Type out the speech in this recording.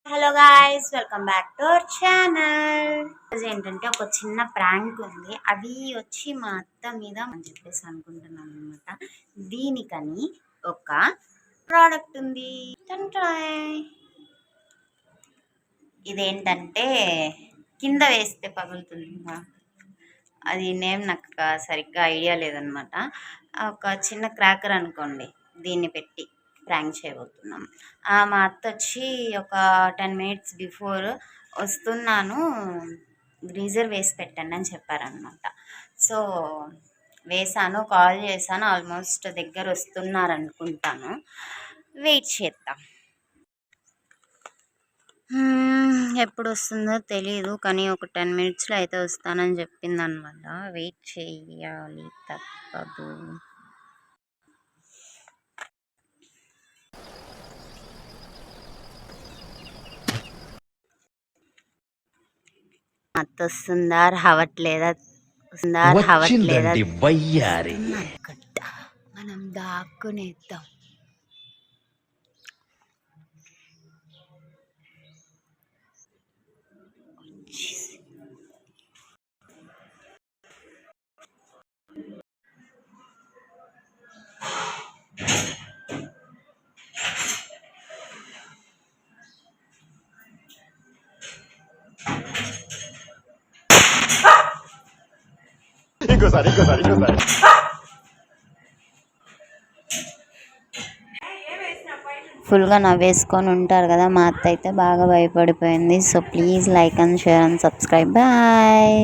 Hello guys, welcome back to our channel. ఏంటంటే ఒక చిన్న ప్రాంక్ ఉంది. అది వచ్చి మా అత్త మీద అని చెప్పేసి అనుకుంటున్నాను అనమాట. దీనికని ఒక ప్రోడక్ట్ ఉంది. ఇదేంటంటే కింద వేస్తే పగులుతుంది. అది నేమ్ నాకు సరిగ్గా ఐడియా లేదనమాట. ఒక చిన్న క్రాకర్ అనుకోండి. దీన్ని పెట్టి ప్రాంక్ చేయబోతున్నాం. మా అత్త వచ్చి ఒక 10 minutes బిఫోర్ వస్తున్నాను, గ్రీజర్ వేసి పెట్టండి అని చెప్పారనమాట. సో వేసాను, కాల్ చేశాను. ఆల్మోస్ట్ దగ్గర వస్తున్నారు అనుకుంటాను. వెయిట్ చేద్దాం. ఎప్పుడు వస్తుందో తెలీదు, కానీ ఒక 10 minutesలో అయితే వస్తానని చెప్పింది అనమాట. వెయిట్ చేయాలి, తప్పదు. అత్త వస్తుందా రావట్లేదా, మనం దాక్కునేద్దాం. ఇంకోసారి ఫుల్గా నవ్వేసుకొని ఉంటారు కదా. మా అత్త అయితే బాగా భయపడిపోయింది. So please like and share and subscribe. Bye.